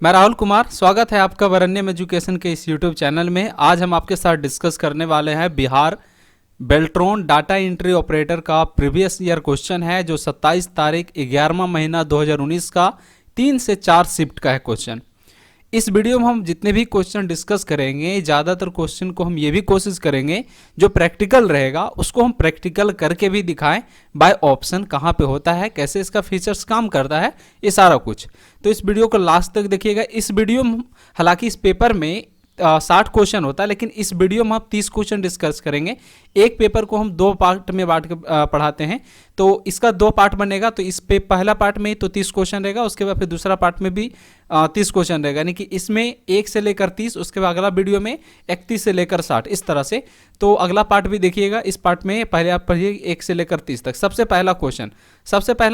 मैं राहुल कुमार, स्वागत है आपका वरण्यम एजुकेशन के इस यूट्यूब चैनल में। आज हम आपके साथ डिस्कस करने वाले हैं Bihar Beltron data entry operator का प्रीवियस ईयर क्वेश्चन है, जो 27 तारीख 11वां महीना 2019 का 3 से 4 शिफ्ट का है क्वेश्चन। इस वीडियो में हम जितने भी क्वेश्चन डिस्कस करेंगे, ज़्यादातर क्वेश्चन को हम ये भी कोशिश करेंगे जो प्रैक्टिकल रहेगा उसको हम प्रैक्टिकल करके भी दिखाएं, बाय ऑप्शन कहाँ पे होता है, कैसे इसका फीचर्स काम करता है, ये सारा कुछ। तो इस वीडियो को लास्ट तक देखिएगा। इस वीडियो में हालांकि इस पेपर में 60 क्वेश्चन होता है, लेकिन इस वीडियो में हम 30 क्वेश्चन डिस्कस करेंगे। एक पेपर को हम 2 पार्ट में बांट के पढ़ाते हैं, तो इसका 2 पार्ट बनेगा। तो इस पे पहला पार्ट में तो 30 क्वेश्चन रहेगा, उसके बाद फिर दूसरा पार्ट में भी 30 क्वेश्चन रहेगा, यानी कि इसमें 1 से लेकर 30, उसके बाद अगला वीडियो में 31 से लेकर 60, इस तरह से। तो अगला पार्ट भी देखिएगा। इस पार्ट में पहले आप पढ़िए 1 से लेकर 30 तक। सबसे पहला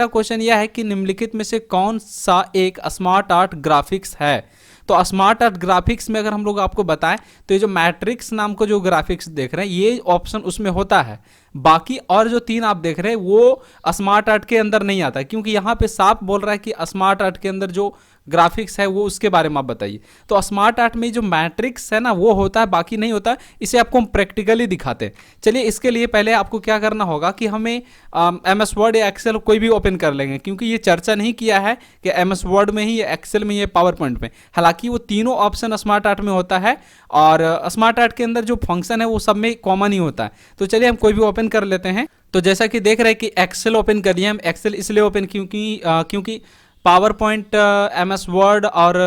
क्वेश्चन यह है कि निम्नलिखित में से कौन सा एक स्मार्ट आर्ट ग्राफिक्स है। तो स्मार्ट आर्ट ग्राफिक्स में अगर हम लोग आपको बताएं तो ये जो मैट्रिक्स नाम को जो ग्राफिक्स देख रहे हैं, ये ऑप्शन उसमें होता है। बाकी और जो 3 आप देख रहे हैं वो स्मार्ट आर्ट के अंदर नहीं आता, क्योंकि यहाँ पे साफ बोल रहा है कि स्मार्ट आर्ट के अंदर जो ग्राफिक्स है वो उसके बारे में आप बताइए। तो स्मार्ट आर्ट में जो मैट्रिक्स है ना वो होता है, बाकी नहीं होता। इसे आपको हम प्रैक्टिकली दिखाते हैं। चलिए, इसके लिए पहले आपको क्या करना होगा कि हमें MS वर्ड या एक्सेल कोई भी ओपन कर लेंगे, क्योंकि ये चर्चा नहीं किया है कि MS वर्ड में ही, एक्सेल में, ये पावर पॉइंट में। हालांकि वो तीनों ऑप्शन स्मार्ट आर्ट में होता है, और स्मार्ट आर्ट के अंदर जो फंक्शन है वो सब में कॉमन ही होता है। तो चलिए हम कोई भी ओपन कर लेते हैं। तो जैसा कि देख रहे हैं कि एक्सेल ओपन कर लिया हम। एक्सेल इसलिए ओपन क्योंकि पावर पॉइंट, MS वर्ड और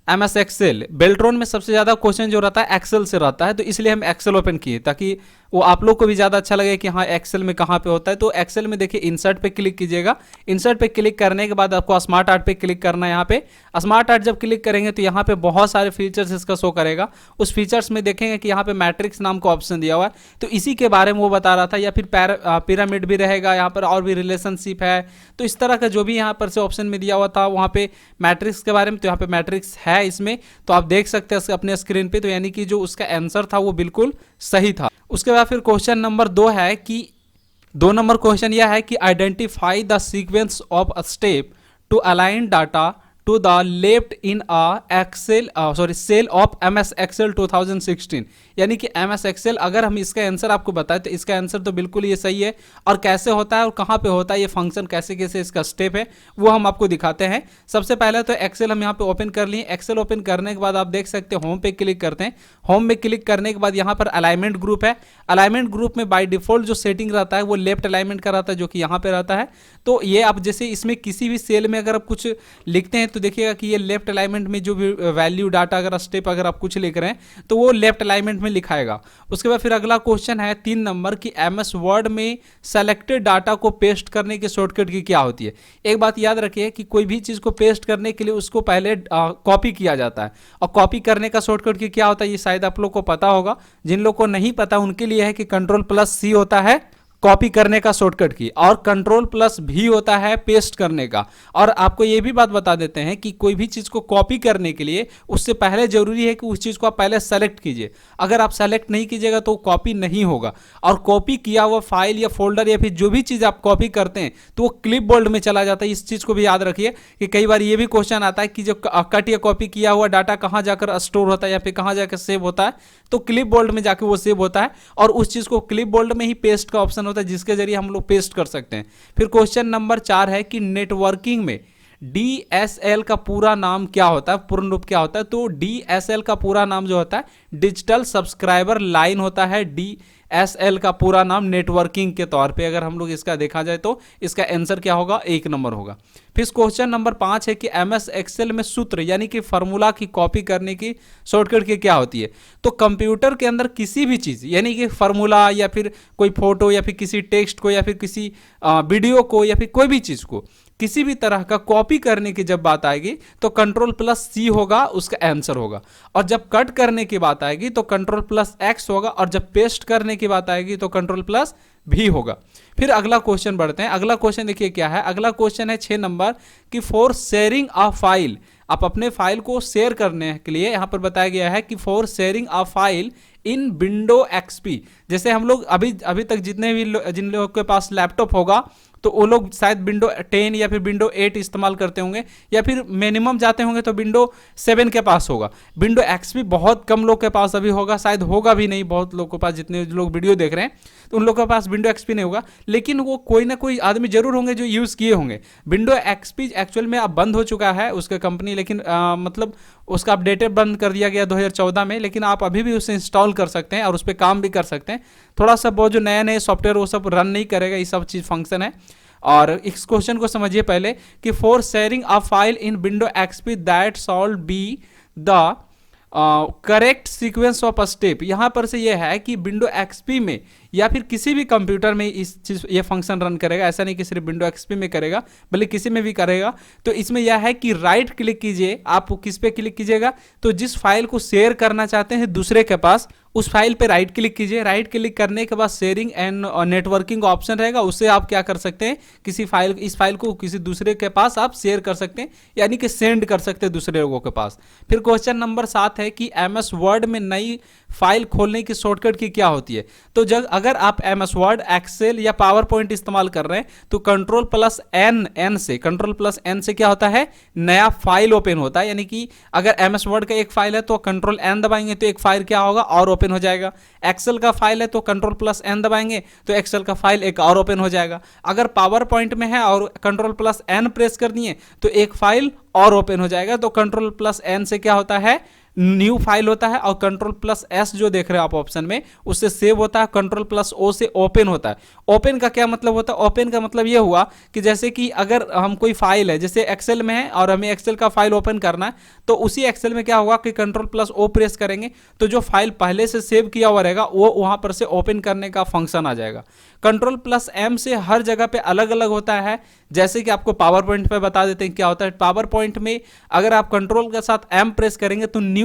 MS एक्सेल, बेल्ट्रॉन में सबसे ज़्यादा क्वेश्चन जो रहता है एक्सेल से रहता है, तो इसलिए हम एक्सेल ओपन किए ताकि वो आप लोग को भी ज़्यादा अच्छा लगे कि हाँ एक्सेल में कहाँ पे होता है। तो एक्सेल में देखिए इंसर्ट पे क्लिक कीजिएगा। इंसर्ट पे क्लिक करने के बाद आपको स्मार्ट आर्ट पे क्लिक करना है। यहाँ पे स्मार्ट आर्ट जब क्लिक करेंगे तो यहाँ पे बहुत सारे फीचर्स इसका शो करेगा। उस फीचर्स में देखेंगे कि यहाँ पे मैट्रिक्स नाम का ऑप्शन दिया हुआ है, तो इसी के बारे में वो बता रहा था। या फिर पिरामिड भी रहेगा यहाँ पर, और भी रिलेशनशिप है। तो इस तरह का जो भी यहाँ पर से ऑप्शन में दिया हुआ था वहाँ पे मैट्रिक्स के बारे में, तो यहाँ पे मैट्रिक्स है इसमें, तो आप देख सकते हैं अपने स्क्रीन पे। तो यानी कि जो उसका आंसर था वो बिल्कुल सही था। उसके बाद फिर क्वेश्चन नंबर 2 है कि 2 नंबर क्वेश्चन यह है कि identify the sequence of a step to align data to the left in cell of MS Excel 2016। यानी कि MS एक्सेल, अगर हम इसका आंसर आपको बताएं तो इसका आंसर तो बिल्कुल ये सही है। और कैसे होता है और कहाँ पे होता है ये फंक्शन, कैसे कैसे इसका स्टेप है, वो हम आपको दिखाते हैं। सबसे पहले तो एक्सेल हम यहाँ पे ओपन कर लिए। एक्सेल ओपन करने के बाद आप देख सकते हैं होम पे क्लिक करते हैं। होम में क्लिक करने के बाद यहाँ पर अलाइनमेंट ग्रुप है। अलाइनमेंट ग्रुप में बाय डिफॉल्ट जो सेटिंग रहता है वो लेफ्ट अलाइनमेंट का रहता है, जो कि यहाँ पे रहता है। तो ये आप जैसे इसमें किसी भी सेल में अगर आप कुछ लिखते हैं तो देखिएगा कि ये लेफ्ट अलाइनमेंट में जो भी वैल्यू डाटा अगर स्टेप अगर आप कुछ लिख रहे हैं तो वो लेफ्ट अलाइनमेंट में लिखाएगा। उसके बाद फिर अगला क्वेश्चन है 3 नंबर की MS वर्ड में सेलेक्टेड डाटा को पेस्ट करने की शॉर्टकट की क्या होती है। एक बात याद रखिए कि कोई भी चीज़ को पेस्ट करने के लिए उसको पहले कॉपी किया जाता है, और कॉपी करने का शॉर्टकट की क्या होता है ये शायद आप लोग को पता होगा। जिन लोग को नहीं पता उनके लिए है कि Ctrl+C होता है कॉपी करने का शॉर्टकट की, और Ctrl+V होता है पेस्ट करने का। और आपको ये भी बात बता देते हैं कि कोई भी चीज़ को कॉपी करने के लिए उससे पहले जरूरी है कि उस चीज़ को आप पहले सेलेक्ट कीजिए। अगर आप सेलेक्ट नहीं कीजिएगा तो कॉपी नहीं होगा। और कॉपी किया हुआ फाइल या फोल्डर या फिर जो भी चीज़ आप कॉपी करते हैं तो वो क्लिपबोर्ड में चला जाता है। इस चीज़ को भी याद रखिए कि कई बार ये भी क्वेश्चन आता है कि जो कट या कॉपी किया हुआ डाटा कहाँ जाकर स्टोर होता है या फिर कहाँ जाकर सेव होता है। तो क्लिपबोर्ड में जाकर वो सेव होता है, और उस चीज़ को क्लिपबोर्ड में ही पेस्ट का ऑप्शन होता है, जिसके जरिए हम लोग पेस्ट कर सकते हैं। फिर क्वेश्चन नंबर 4 है कि नेटवर्किंग में DSL का पूरा नाम क्या होता है, पूर्ण रूप क्या होता है। तो DSL का पूरा नाम जो होता है डिजिटल सब्सक्राइबर लाइन होता है। DSL का पूरा नाम नेटवर्किंग के तौर पे अगर हम लोग इसका देखा जाए तो इसका आंसर क्या होगा, 1 नंबर होगा। फिर क्वेश्चन नंबर 5 है कि MS एक्सेल में सूत्र यानी कि फार्मूला की कॉपी करने की शॉर्टकट की क्या होती है। तो कंप्यूटर के अंदर किसी भी चीज़ यानी कि फार्मूला या फिर कोई फोटो या फिर किसी टेक्स्ट को या फिर किसी वीडियो को या फिर कोई भी चीज़ को किसी भी तरह का कॉपी करने की जब बात आएगी तो Ctrl+C होगा, उसका आंसर होगा। और जब कट करने की बात आएगी तो Ctrl+X होगा, और जब पेस्ट करने की बात आएगी तो Ctrl+V होगा। फिर अगला क्वेश्चन बढ़ते हैं। अगला क्वेश्चन देखिए क्या है। अगला क्वेश्चन है 6 नंबर कि फॉर शेयरिंग अ फाइल, आप अपने फाइल को शेयर करने के लिए यहाँ पर बताया गया है कि for sharing a file in window XP। जैसे हम लोग अभी तक जितने भी जिन लोगों के पास लैपटॉप होगा तो वो लोग शायद विंडो 10 या फिर विंडो 8 इस्तेमाल करते होंगे, या फिर मिनिमम जाते होंगे तो विंडो 7 के पास होगा। विंडो एक्सपी बहुत कम लोग के पास अभी होगा, शायद होगा भी नहीं बहुत लोग के पास, जितने लोग वीडियो देख रहे हैं तो उन लोगों के पास विंडो एक्सपी नहीं होगा, लेकिन वो कोई ना कोई आदमी जरूर होंगे जो यूज़ किए होंगे। विंडो एक्सपी एक्चुअल में अब बंद हो चुका है उसका कंपनी, लेकिन मतलब उसका अपडेटेड बंद कर दिया गया 2014 में, लेकिन आप अभी भी उसे इंस्टॉल कर सकते हैं और उस पर काम भी कर सकते हैं। थोड़ा सा बहुत जो नए नए सॉफ्टवेयर वो सब रन नहीं करेगा, ये सब चीज़ फंक्शन है। और इस क्वेश्चन को समझिए पहले कि for sharing a file in window XP that solve be the correct sequence of step. यहाँ पर से यह है कि विंडो एक्सपी में या फिर किसी भी कंप्यूटर में इस चीज ये फंक्शन रन करेगा, ऐसा नहीं कि सिर्फ विंडो एक्सपी में करेगा बल्कि किसी में भी करेगा। तो इसमें यह है कि राइट क्लिक कीजिए, आप किस पे क्लिक कीजिएगा, तो जिस फाइल को शेयर करना चाहते हैं दूसरे के पास उस फाइल पे राइट क्लिक कीजिए। राइट क्लिक करने के बाद शेयरिंग एंड नेटवर्किंग ऑप्शन रहेगा, उससे आप क्या कर सकते हैं, किसी फाइल इस फाइल को किसी दूसरे के पास आप शेयर कर सकते हैं, यानी कि सेंड कर सकते हैं दूसरे लोगों के पास। फिर क्वेश्चन नंबर 7 है कि एमएस वर्ड में नई फाइल खोलने की शॉर्टकट की क्या होती है। तो जब अगर आप एमएस वर्ड, एक्सेल या पावर पॉइंट इस्तेमाल कर रहे हैं तो कंट्रोल प्लस एन से क्या होता है, नया फाइल ओपन होता है। यानी कि अगर एमएस वर्ड का एक फाइल है तो कंट्रोल एन दबाएंगे तो एक फाइल क्या होगा, और ओपन हो जाएगा। एक्सेल का फाइल है तो कंट्रोल प्लस एन दबाएंगे तो एक्सेल का फाइल एक और ओपन हो जाएगा। अगर पावर पॉइंट में है और कंट्रोल प्लस एन प्रेस कर दिए तो एक फाइल और ओपन हो जाएगा। तो कंट्रोल प्लस एन से क्या होता है, न्यू फाइल होता है, और कंट्रोल प्लस एस जो देख रहे हैं आप ऑप्शन में उससे सेव होता है, कंट्रोल प्लस ओ से ओपन होता है। ओपन का क्या मतलब होता है, ओपन का मतलब ये हुआ कि जैसे कि अगर हम कोई फाइल है जैसे एक्सेल में है और हमें एक्सेल का फाइल ओपन करना है तो उसी एक्सेल में क्या होगा कि कंट्रोल प्लस ओ प्रेस करेंगे तो जो फाइल पहले से सेव किया हुआ रहेगा वो वहां पर से ओपन करने का फंक्शन आ जाएगा। कंट्रोल प्लस एम से हर जगह पे अलग अलग होता है, जैसे कि आपको पावर पॉइंट पे बता देते हैं क्या होता है। पावर पॉइंट में अगर आप कंट्रोल के साथ एम प्रेस करेंगे तो न्यू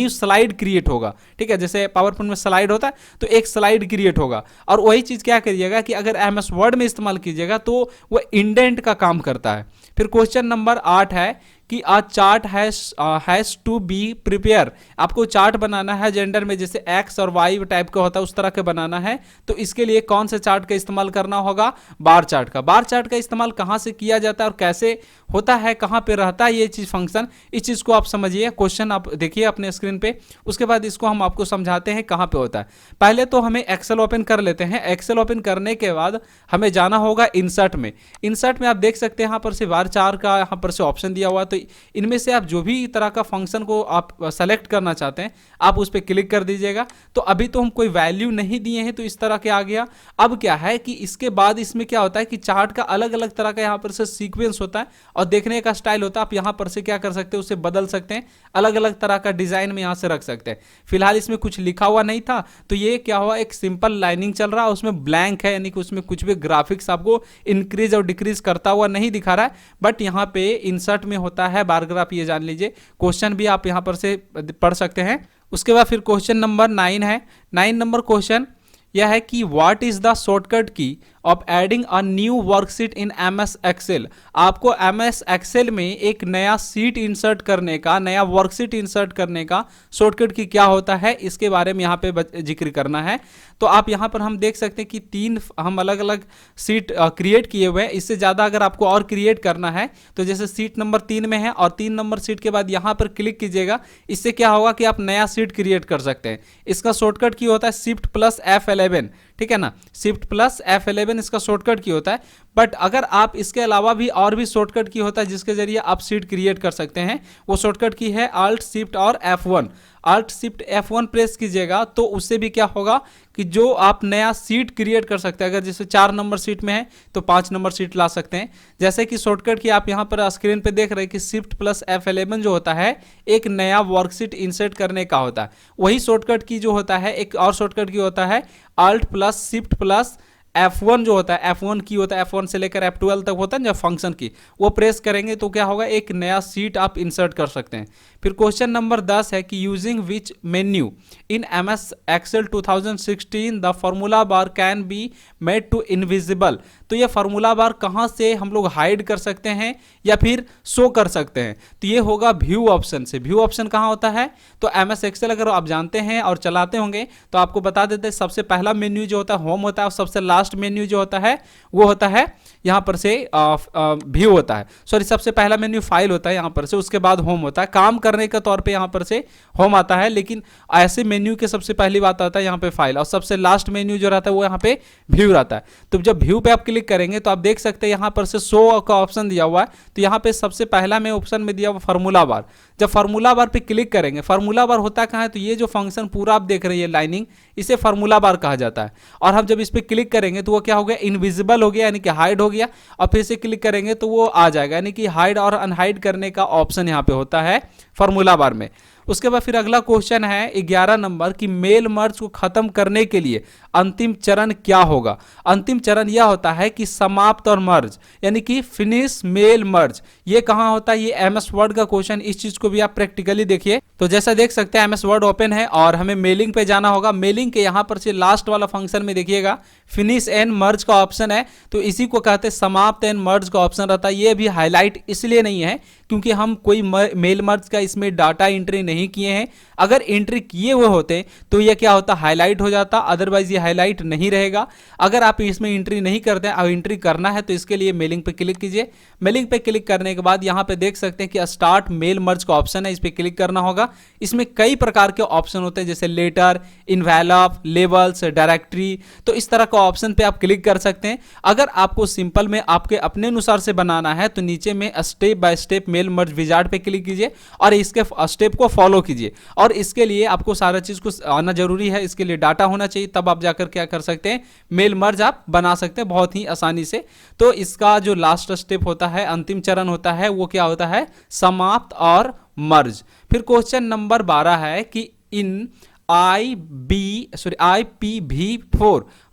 स्लाइड क्रिएट होगा, ठीक है। जैसे पावर पॉइंट में स्लाइड होता है तो एक स्लाइड क्रिएट होगा, और वही चीज क्या करिएगा कि अगर एमएस वर्ड में इस्तेमाल कीजिएगा तो वो इंडेंट का काम करता है। फिर क्वेश्चन नंबर 8 है कि a chart has to be prepare. आपको चार्ट बनाना है जेंडर में, जैसे एक्स और वाई टाइप का होता है उस तरह के बनाना है, तो इसके लिए कौन से चार्ट का इस्तेमाल करना होगा, बार चार्ट का। बार चार्ट का इस्तेमाल कहाँ से किया जाता है और कैसे होता है, कहाँ पे रहता है ये चीज फंक्शन, इस चीज को आप समझिए। क्वेश्चन आप देखिए अपने स्क्रीन पे, उसके बाद इसको हम आपको समझाते हैं कहाँ पे होता है। पहले तो हमें एक्सेल ओपन कर लेते हैं। एक्सेल ओपन करने के बाद हमें जाना होगा इंसर्ट में। इंसर्ट में आप देख सकते हैं यहाँ पर से बार चार्ट का यहाँ पर से ऑप्शन दिया हुआ है, तो इनमें से आप जो भी तरह का फंक्शन को आप सेलेक्ट करना चाहते हैं आप उस पर क्लिक कर दीजिएगा। तो अभी तो हम कोई वैल्यू नहीं दिए हैं तो इस तरह के आ गया। अब क्या है कि इसके बाद इसमें क्या होता है कि चार्ट का अलग अलग तरह का यहाँ पर से सीक्वेंस होता है और देखने का स्टाइल होता है। आप यहाँ पर से क्या कर सकते हैं, उसे बदल सकते हैं, अलग अलग तरह का डिजाइन में यहाँ से रख सकते हैं। फिलहाल इसमें कुछ लिखा हुआ नहीं था तो ये क्या हुआ, एक सिंपल लाइनिंग चल रहा है, उसमें ब्लैंक है, यानी कि उसमें कुछ भी ग्राफिक्स आपको इंक्रीज और डिक्रीज करता हुआ नहीं दिखा रहा है। बट यहाँ पे इंसर्ट में होता है बार ग्राफ, ये जान लीजिए। क्वेश्चन भी आप यहाँ पर से पढ़ सकते हैं। उसके बाद फिर क्वेश्चन नंबर 9 है। 9 नंबर क्वेश्चन यह है कि what is the shortcut key of adding a new worksheet in MS Excel. आपको एमएस एक्सेल में एक नया सीट इंसर्ट करने का, नया वर्कशीट इंसर्ट करने का शॉर्टकट की क्या होता है, इसके बारे में यहाँ पे जिक्र करना है। तो आप यहाँ पर हम देख सकते हैं कि 3 हम अलग अलग सीट क्रिएट किए हुए हैं। इससे ज़्यादा अगर आपको और क्रिएट करना है तो जैसे सीट नंबर 3 में है और 3 नंबर सीट के बाद यहाँ पर क्लिक कीजिएगा। इससे क्या होगा कि आप नया सीट क्रिएट कर सकते हैं। इसका शॉर्टकट की होता है शिफ्ट प्लस F11, ठीक है ना, शिफ्ट प्लस F11 इसका शॉर्टकट की होता है। बट अगर आप इसके अलावा भी और भी शॉर्टकट की होता है जिसके जरिए आप सीट क्रिएट कर सकते हैं, वो शॉर्टकट की है Alt Shift और F1। Alt Shift F1 press कीजिएगा तो उससे भी क्या होगा कि जो आप नया सीट क्रिएट कर सकते हैं। अगर जैसे 4 नंबर सीट में है तो 5 नंबर सीट ला सकते हैं। जैसे कि शॉर्टकट की आप यहाँ पर स्क्रीन पे देख रहे हैं कि शिफ्ट प्लस F11 जो होता है एक नया वर्कशीट इंसर्ट करने का होता है। वही शॉर्टकट की जो होता है एक और शॉर्टकट की होता है Alt plus shift plus F1 जो होता है, F1 की होता है, F1 से लेकर F12 तक होता है जब फंक्शन की, वो प्रेस करेंगे तो क्या होगा, एक नया सीट आप इंसर्ट कर सकते हैं। फिर क्वेश्चन नंबर 10 है कि using which menu in MS Excel 2016 the formula bar can be made to invisible. तो ये फार्मूला बार कहाँ से हम लोग हाइड कर सकते हैं या फिर शो कर सकते हैं, तो ये होगा व्यू ऑप्शन से। व्यू ऑप्शन कहाँ होता है, तो एमएस एक्सेल अगर आप जानते हैं और चलाते होंगे तो आपको बता देते हैं, सबसे पहला मेन्यू जो होता है होम होता है, और सबसे लास्ट मेन्यू जो होता है वो होता है यहाँ पर से व्यू होता है, सॉरी सबसे पहला मेन्यू फाइल होता है यहाँ पर से, उसके बाद होम होता है। काम करने के तौर पे यहाँ पर से होम आता है, लेकिन ऐसे मेन्यू के सबसे पहली बात आता है यहाँ पे फाइल, और सबसे लास्ट मेन्यू जो रहता है वो यहाँ पे व्यू रहता है। तो जब व्यू पे आप क्लिक करेंगे तो आप देख सकते हैं यहाँ पर से शो का ऑप्शन दिया हुआ है, तो यहाँ पे सबसे पहला में ऑप्शन में दिया हुआ फार्मूला बार। जब फार्मूला बार पे क्लिक करेंगे, फार्मूला बार होता कहाँ है, तो ये जो फंक्शन पूरा आप देख रहे हैं लाइनिंग, इसे फार्मूला बार कहा जाता है। और हम जब इस पे क्लिक करेंगे तो वो क्या हो गया, इनविजिबल हो गया, यानी कि हाइड हो गया, और फिर से क्लिक करेंगे तो वो आ जाएगा, यानी कि हाइड और अनहाइड करने का ऑप्शन यहाँ पे होता है फार्मूला बार में। उसके बाद फिर अगला क्वेश्चन है 11 नंबर की मेल मर्ज को खत्म करने के लिए अंतिम चरण क्या होगा। अंतिम चरण यह होता है कि समाप्त और मर्ज, यानी कि फिनिश मेल मर्ज। ये कहाँ होता है, ये एमएस वर्ड का क्वेश्चन, इस चीज को भी आप प्रैक्टिकली देखिए। तो जैसा देख सकते हैं एमएस वर्ड ओपन है और हमें मेलिंग पे जाना होगा। मेलिंग के यहाँ पर से लास्ट वाला फंक्शन में देखिएगा फिनिश एंड मर्ज का ऑप्शन है, तो इसी को कहते हैं समाप्त एंड मर्ज का ऑप्शन रहता है। ये भी हाईलाइट इसलिए नहीं है क्योंकि हम कोई मेल मर्ज का इसमें डाटा एंट्री नहीं किए हैं। अगर एंट्री किए हुए होते तो ये क्या होता, हाईलाइट हो जाता, अदरवाइज ये हाईलाइट नहीं रहेगा। अगर आप इसमें एंट्री नहीं करते हैं, अब एंट्री करना है तो इसके लिए मेलिंग पे क्लिक कीजिए। मेलिंग पे क्लिक करने के बाद यहाँ पे देख सकते हैं कि स्टार्ट मेल मर्ज का ऑप्शन है, इस पे क्लिक करना होगा। इसमें कई प्रकार के ऑप्शन होते हैं, जैसे लेटर, इन्वेलप, लेबल्स, डायरेक्टरी, तो इस तरह का ऑप्शन पे आप क्लिक कर सकते हैं। अगर आपको सिंपल में आपके अपने अनुसार से बनाना है तो नीचे में step by step mail merge wizard पे क्लिक कीजिए और इसके स्टेप को फॉलो कीजिए। और इसके लिए आपको सारा चीज को आना जरूरी है, इसके लिए डाटा होना चाहिए, तब आप जाकर क्या कर सकते हैं, मेल मर्ज आप बना सकते हैं बहुत ही आसानी से। तो इसका जो लास्ट स्टेप होता है, अंतिम चरण होता है, वो क्या होता है, समाप्त और मर्ज। फिर क्वेश्चन नंबर 12 है कि in IPv4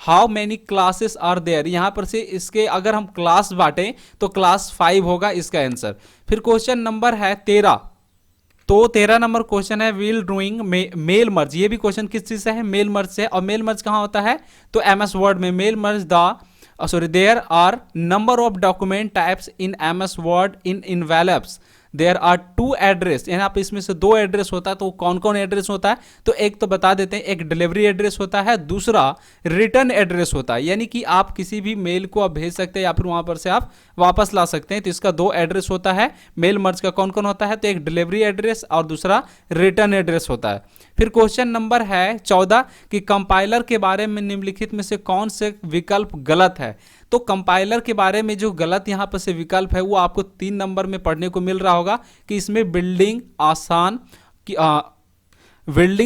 how many classes are there. यहां पर से इसके अगर हम क्लास बांटें तो क्लास 5 होगा इसका आंसर। फिर क्वेश्चन नंबर है 13, तो 13 नंबर क्वेश्चन है विल डूइंग मेल मर्ज। ये भी क्वेश्चन किस चीज से है, मेल मर्ज से। और मेल मर्ज कहां होता है, तो एमएस वर्ड में। Mail merge there are number of document types in MS Word in envelopes there are 2 address. यहाँ पे इसमें से 2 एड्रेस होता है, तो कौन कौन एड्रेस होता है, तो एक तो बता देते हैं, एक डिलीवरी एड्रेस होता है, दूसरा रिटर्न एड्रेस होता है, यानी कि आप किसी भी मेल को आप भेज सकते हैं या फिर वहां पर से आप वापस ला सकते हैं। तो इसका 2 एड्रेस होता है। मेल मर्ज का कौन कौन होता है, तो एक डिलीवरी एड्रेस और दूसरा रिटर्न एड्रेस होता है। फिर क्वेश्चन नंबर है 14 कि कंपाइलर के बारे में निम्नलिखित में से कौन से विकल्प गलत है। तो कंपाइलर के बारे में जो गलत यहाँ पर से विकल्प है वो आपको 3 नंबर में पढ़ने को मिल रहा होगा कि इसमें बिल्डिंग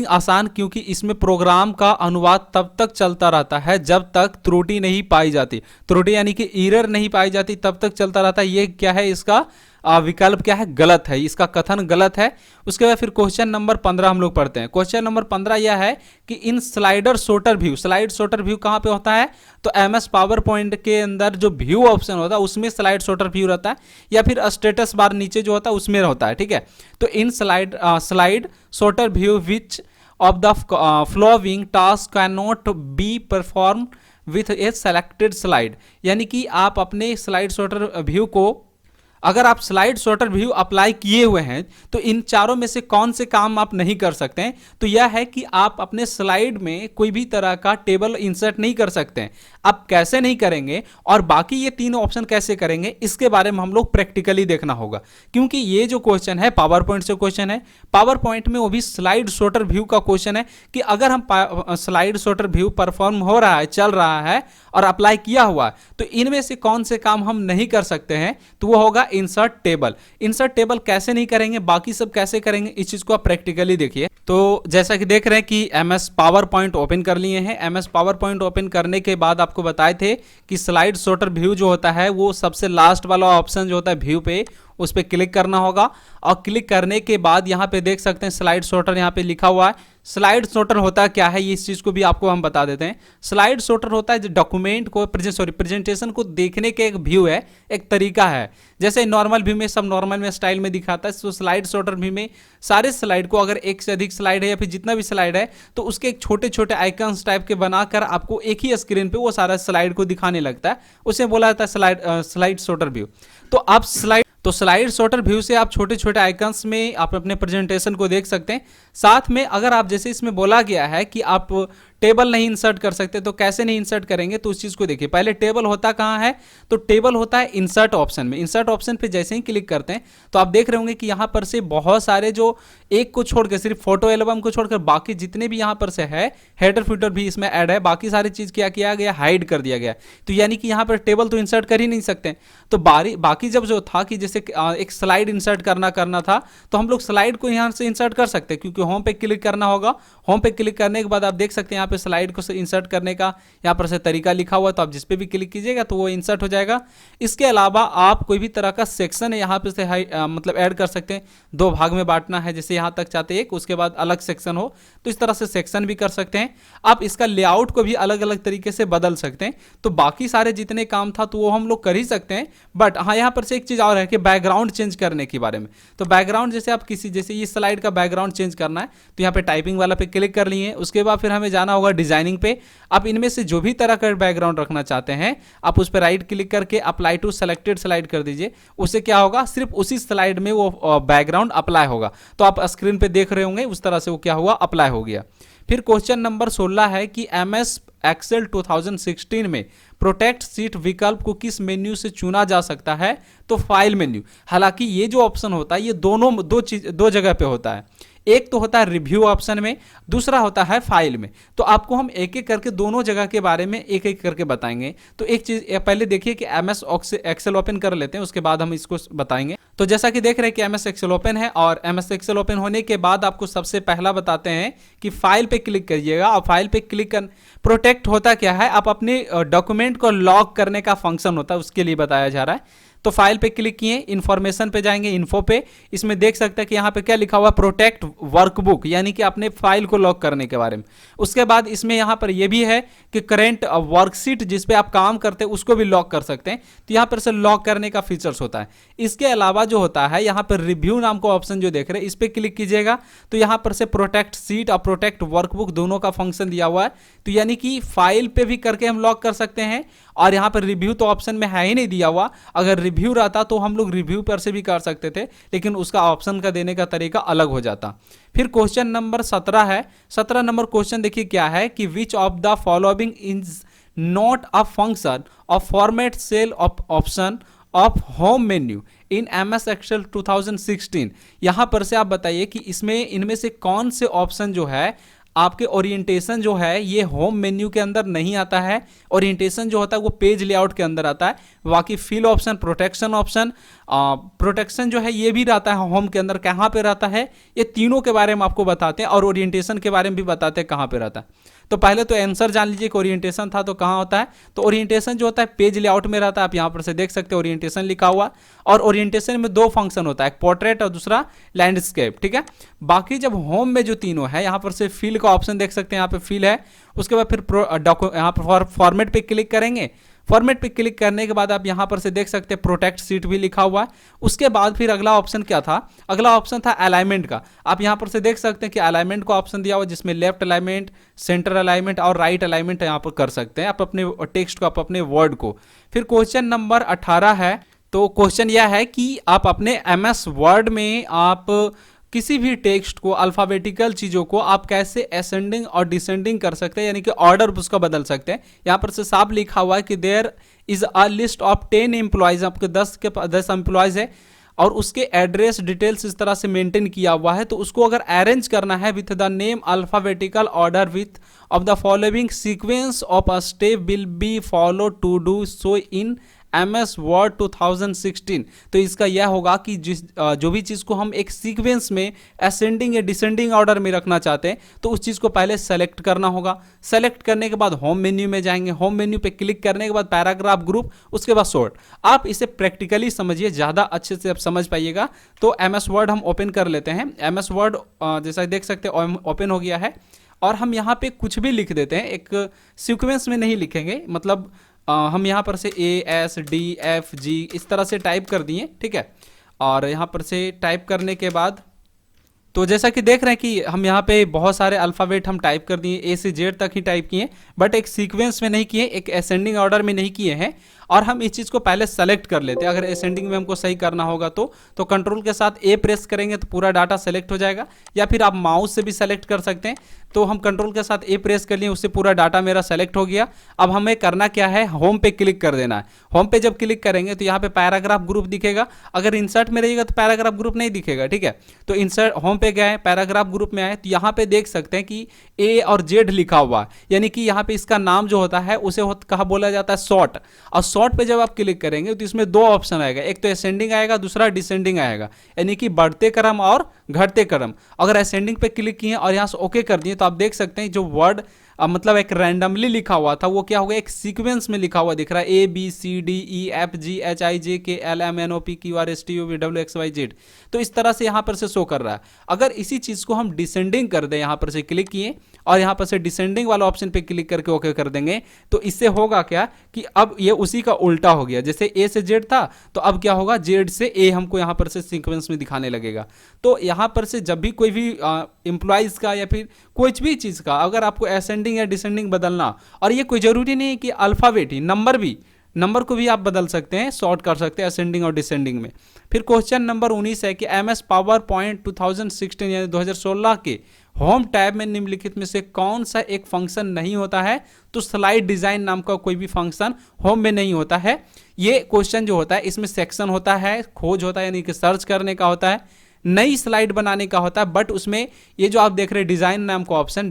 आसान क्योंकि इसमें प्रोग्राम का अनुवाद तब तक चलता रहता है जब तक त्रुटि नहीं पाई जाती। त्रुटि यानी कि एरर नहीं पाई जाती, तब तक चलता रहता है। ये क्या है, इसका विकल्प क्या है, गलत है, इसका कथन गलत है। उसके बाद फिर क्वेश्चन नंबर 15 हम लोग पढ़ते हैं। क्वेश्चन नंबर 15 यह है कि in slider sorter view, slide sorter view कहां पे होता है, तो एमएस पावर पॉइंट के अंदर जो व्यू ऑप्शन होता है उसमें स्लाइड शॉर्टर व्यू रहता है, या फिर स्टेटस बार नीचे जो होता है उसमें होता है, ठीक है। तो in slide sorter view which of the following task can not be perform with a selected slide, यानी कि आप अपने स्लाइड शॉर्टर व्यू को, अगर आप स्लाइड शॉर्टर व्यू अप्लाई किए हुए हैं तो इन चारों में से कौन से काम आप नहीं कर सकते हैं, तो यह है कि आप अपने स्लाइड में कोई भी तरह का टेबल इंसर्ट नहीं कर सकते हैं। आप कैसे नहीं करेंगे और बाकी ये 3 ऑप्शन कैसे करेंगे, इसके बारे में हम लोग प्रैक्टिकली देखना होगा, क्योंकि ये जो क्वेश्चन है पावर पॉइंट से क्वेश्चन है। पावर पॉइंट में वो भी स्लाइड शॉर्टर व्यू का क्वेश्चन है कि अगर हम स्लाइड शॉर्टर व्यू परफॉर्म हो रहा है, चल रहा है और अप्लाई किया हुआ है, तो इनमें से कौन से काम हम नहीं कर सकते हैं, तो वो होगा इंसर्ट टेबल। इंसर्ट टेबल कैसे नहीं करेंगे, बाकी सब कैसे करेंगे, इस चीज को आप प्रैक्टिकली देखिए। तो जैसा कि देख रहे हैं कि एमएस पावर पॉइंट ओपन कर लिए हैं। एमएस पावर पॉइंट ओपन करने के बाद आपको बताए थे कि स्लाइड शॉर्टर व्यू जो होता है वो सबसे लास्ट वाला ऑप्शन जो होता है व्यू पे, उस पर क्लिक करना होगा। और क्लिक करने के बाद यहाँ पे देख सकते हैं स्लाइड शॉर्टर यहाँ पे लिखा हुआ है, स्लाइड सॉर्टर होता क्या है, ये इस चीज को भी आपको हम बता देते हैं। स्लाइड सॉर्टर होता है जो डॉक्यूमेंट को प्रेजेंटेशन को देखने के एक व्यू है, एक तरीका है। जैसे नॉर्मल व्यू में सब नॉर्मल में स्टाइल में दिखाता है, तो स्लाइड सॉर्टर व्यू में सारे स्लाइड को, अगर एक से अधिक स्लाइड है या फिर जितना भी स्लाइड है, तो उसके एक छोटे छोटे आइकन्स टाइप के बनाकर आपको एक ही स्क्रीन पे वो सारा स्लाइड को दिखाने लगता है, उसे बोला जाता है स्लाइड सॉर्टर व्यू। तो स्लाइड सॉर्टर व्यू से आप छोटे छोटे आइकन्स में आप अपने प्रेजेंटेशन को देख सकते हैं। साथ में अगर आप, जैसे इसमें बोला गया है कि आप टेबल नहीं इंसर्ट कर सकते, तो कैसे नहीं इंसर्ट करेंगे, तो उस चीज को देखिए। पहले टेबल होता कहाँ है, तो टेबल होता है इंसर्ट ऑप्शन में। इंसर्ट ऑप्शन पे जैसे ही क्लिक करते हैं तो आप देख रहे होंगे कि यहाँ पर से बहुत सारे, जो एक को छोड़कर, सिर्फ फोटो एल्बम को छोड़कर बाकी जितने भी यहाँ पर से है, हेडर फुटर भी इसमें ऐड है, बाकी सारी चीज क्या किया गया, हाइड कर दिया गया। तो यानी कि यहाँ पर टेबल तो इंसर्ट कर ही नहीं सकते। तो बाकी जब जो था कि जैसे एक स्लाइड इंसर्ट करना था, तो हम लोग स्लाइड को यहाँ से इंसर्ट कर सकते हैं, क्योंकि होम पे क्लिक करना होगा। होम पे क्लिक करने के बाद आप देख सकते हैं यहाँ पे स्लाइड को इंसर्ट करने का यहाँ पर से तरीका लिखा हुआ है, तो आप जिस पे भी क्लिक कीजिएगा तो वो इंसर्ट हो जाएगा। इसके अलावा आप कोई भी तरह का सेक्शन है यहाँ पे से मतलब ऐड कर सकते हैं। 2 भाग में बांटना है, जैसे यहाँ तक चाहते एक, उसके बाद अलग सेक्शन हो, तो इस तरह से सेक्शन भी कर सकते हैं। आप इसका लेआउट को भी अलग अलग तरीके से बदल सकते हैं। तो बाकी सारे जितने काम था तो वो हम लोग कर ही सकते हैं। बट हाँ, यहाँ पर से एक चीज और है कि बैकग्राउंड चेंज करने के बारे में। तो बैकग्राउंड जैसे आप जैसे ये स्लाइड का बैकग्राउंड चेंज करना है, तो यहाँ पे टाइपिंग वाला पे क्लिक कर लिए। उसके बाद फिर हमें जाना होगा डिजाइनिंग पे। आप इनमें से जो भी तरह का बैकग्राउंड रखना चाहते हैं, आप उस पर राइट क्लिक करके अप्लाई टू सेलेक्टेड स्लाइड कर दीजिए। उससे क्या होगा, सिर्फ उसी स्लाइड में वो बैकग्राउंड अप्लाई होगा। तो आप स्क्रीन पे देख रहे होंगे उस तरह से वो क्या हुआ, अप्लाई हो गया। फिर क्वेश्चन नंबर 16 है कि MS एक्सेल 2016 में प्रोटेक्ट सीट विकल्प को किस मेन्यू से चुना जा सकता है, तो फाइल मेन्यू। हालांकि ये जो ऑप्शन होता है ये दो जगह पे होता है। एक तो होता है रिव्यू ऑप्शन में, दूसरा होता है फाइल में। तो आपको हम एक एक करके दोनों जगह के बारे में एक एक करके बताएंगे। तो एक चीज पहले देखिए कि MS एक्सेल ओपन कर लेते हैं, उसके बाद हम इसको बताएंगे। तो जैसा कि देख रहे हैं कि MS एक्सेल ओपन है, और MS एक्सेल ओपन होने के बाद आपको सबसे पहला बताते हैं कि फाइल पे क्लिक करिएगा। और फाइल पे क्लिक कर, प्रोटेक्ट होता क्या है, आप अपने डॉक्यूमेंट को लॉक करने का फंक्शन होता है, उसके लिए बताया जा रहा है। तो फाइल पे क्लिक किए, इन्फॉर्मेशन पे जाएंगे, इन्फो पे। इसमें देख सकते हैं कि यहाँ पे क्या लिखा हुआ, प्रोटेक्ट वर्कबुक, यानी कि अपने फाइल को लॉक करने के बारे में। उसके बाद इसमें यहाँ पर ये भी है कि करेंट वर्कशीट जिस पे आप काम करते हैं उसको भी लॉक कर सकते हैं। तो यहाँ पर से लॉक करने का फीचर्स होता है। इसके अलावा जो होता है, यहाँ पर रिव्यू नाम का ऑप्शन जो देख रहे हैं, इस पर क्लिक कीजिएगा तो यहाँ पर से प्रोटेक्ट सीट और प्रोटेक्ट वर्कबुक दोनों का फंक्शन दिया हुआ है। तो यानी कि फाइल पे भी करके हम लॉक कर सकते हैं, और यहाँ पर रिव्यू तो ऑप्शन में है ही नहीं दिया हुआ। अगर रिव्यू रहता तो हम लोग रिव्यू पर से भी कर सकते थे, लेकिन उसका ऑप्शन का देने का तरीका अलग हो जाता। फिर क्वेश्चन नंबर 17 है। 17 नंबर क्वेश्चन देखिए क्या है कि which of the following is not a function of format cell of option of home menu in MS Excel 2016। यहां पर से आप बताइए कि इसमें इनमें से कौन से ऑप्शन जो है आपके ओरिएंटेशन जो है ये होम मेन्यू के अंदर नहीं आता है। ओरिएंटेशन जो होता है वो पेज लेआउट के अंदर आता है। बाकी fill option, protection option, protection जो है ये भी रहता है होम के अंदर। कहाँ पे रहता है, ये तीनों के बारे में आपको बताते हैं, और ओरिएंटेशन के बारे में भी बताते हैं कहाँ पे रहता है। तो पहले तो आंसर जान लीजिए कि ओरिएंटेशन था तो कहाँ होता है। तो ओरिएंटेशन जो होता है पेज लेआउट में रहता है। आप यहाँ पर से देख सकते हैं ओरिएंटेशन लिखा हुआ, और ओरिएंटेशन में 2 फंक्शन होता है, एक पोर्ट्रेट और दूसरा लैंडस्केप, ठीक है। बाकी जब होम में जो तीनों है, यहाँ पर से फिल का ऑप्शन देख सकते हैं, यहाँ पे फिल है। उसके बाद फिर यहाँ पर फॉर्मेट पे क्लिक करेंगे। फॉर्मेट पे क्लिक करने के बाद आप यहाँ पर से देख सकते हैं प्रोटेक्ट सीट भी लिखा हुआ है। उसके बाद फिर अगला ऑप्शन क्या था, अगला ऑप्शन था अलाइनमेंट का। आप यहाँ पर से देख सकते हैं कि अलाइनमेंट का ऑप्शन दिया हुआ, जिसमें लेफ्ट अलाइनमेंट, सेंटर अलाइनमेंट और राइट अलाइनमेंट यहाँ पर कर सकते हैं आप अपने टेक्स्ट को, आप अपने वर्ड को। फिर क्वेश्चन नंबर 18 है। तो क्वेश्चन यह है कि आप अपने MS वर्ड में आप किसी भी टेक्स्ट को, अल्फाबेटिकल चीज़ों को आप कैसे असेंडिंग और डिसेंडिंग कर सकते हैं, यानी कि ऑर्डर उसका बदल सकते हैं। यहाँ पर से साफ लिखा हुआ है कि there is a list of 10 employees, आपके 10 एम्प्लॉयज है, और उसके एड्रेस डिटेल्स इस तरह से मेंटेन किया हुआ है। तो उसको अगर अरेंज करना है with the name alphabetical order with of the following sequence of a step will be follow to do so in MS Word 2016, तो इसका यह होगा कि जो भी चीज़ को हम एक सीक्वेंस में असेंडिंग या डिसेंडिंग ऑर्डर में रखना चाहते हैं तो उस चीज़ को पहले सेलेक्ट करना होगा। सेलेक्ट करने के बाद होम मेन्यू में जाएंगे, होम मेन्यू पे क्लिक करने के बाद पैराग्राफ ग्रुप, उसके बाद सॉर्ट। आप इसे प्रैक्टिकली समझिए, ज़्यादा अच्छे से आप समझ पाइएगा। तो MS वर्ड हम ओपन कर लेते हैं। MS वर्ड जैसा देख सकते हैं ओपन हो गया है और हम यहाँ पे कुछ भी लिख देते हैं, एक सीक्वेंस में नहीं लिखेंगे, मतलब हम यहाँ पर से ASDFG इस तरह से टाइप कर दिए, ठीक है। और यहाँ पर से टाइप करने के बाद तो जैसा कि देख रहे हैं कि हम यहाँ पे बहुत सारे अल्फ़ाबेट हम टाइप कर दिए, A से Z तक ही टाइप किए, बट एक सीक्वेंस में नहीं किए, एक असेंडिंग ऑर्डर में नहीं किए हैं। और हम इस चीज़ को पहले सेलेक्ट कर लेते हैं। अगर असेंडिंग में हमको सही करना होगा तो कंट्रोल के साथ A प्रेस करेंगे तो पूरा डाटा सेलेक्ट हो जाएगा, या फिर आप माउस से भी सेलेक्ट कर सकते हैं। तो हम कंट्रोल के साथ A प्रेस कर लिए, उससे पूरा डाटा मेरा सेलेक्ट हो गया। अब हमें करना क्या है, होम पे क्लिक कर देना है। होम पे जब क्लिक करेंगे तो यहाँ पे पैराग्राफ ग्रुप दिखेगा। अगर इंसर्ट में रहिएगा तो पैराग्राफ ग्रुप नहीं दिखेगा, ठीक है। तो इंसर्ट होम पे गए, पैराग्राफ ग्रुप में आए तो यहाँ पे देख सकते हैं कि A और Z लिखा हुआ है, यानी कि यहाँ पे इसका नाम जो होता है उसे कहा बोला जाता है सॉर्ट। और सॉर्ट पे जब आप क्लिक करेंगे तो इसमें दो ऑप्शन आएगा, एक तो असेंडिंग आएगा, दूसरा डिसेंडिंग आएगा, यानी कि बढ़ते क्रम और घटते क्रम। अगर असेंडिंग पे क्लिक किए और यहाँ से ओके कर दिए तो आप देख सकते हैं जो वर्ड मतलब एक रैंडमली लिखा हुआ था वो क्या हो गया, एक सीक्वेंस में लिखा हुआ दिख रहा है, ABCDEFGHIJKLMNOPQRSTUVWXYZ। तो इस तरह से यहाँ पर से शो कर रहा है। अगर इसी चीज़ को हम डिसेंडिंग कर दें, यहाँ पर से क्लिक किए और यहाँ पर से डिसेंडिंग वाला ऑप्शन पे क्लिक करके ओके कर देंगे तो इससे होगा क्या कि अब ये उसी का उल्टा हो गया। जैसे A से Z था तो अब क्या होगा, Z से A हमको यहाँ पर से सीक्वेंस में दिखाने लगेगा। तो यहाँ पर से जब भी कोई भी एम्प्लॉइज़ का या फिर कोई भी चीज़ का अगर आपको असेंडिंग या डिसेंडिंग बदलना, और ये कोई ज़रूरी नहीं है कि अल्फ़ाबेट ही, नंबर को भी आप बदल सकते हैं, सॉर्ट कर सकते हैं असेंडिंग और डिसेंडिंग में। फिर क्वेश्चन नंबर 19 है कि MS पावर पॉइंट 2016 यानी 2016 के होम टैब में निम्नलिखित में से कौन सा एक फंक्शन नहीं होता है। तो स्लाइड डिज़ाइन नाम का कोई भी फंक्शन होम में नहीं होता है। ये क्वेश्चन जो होता है इसमें सेक्शन होता है, खोज होता है यानी कि सर्च करने का होता है, नई स्लाइड बनाने का होता है, बट उसमें ये जो आप देख रहे हैं डिज़ाइन नाम का ऑप्शन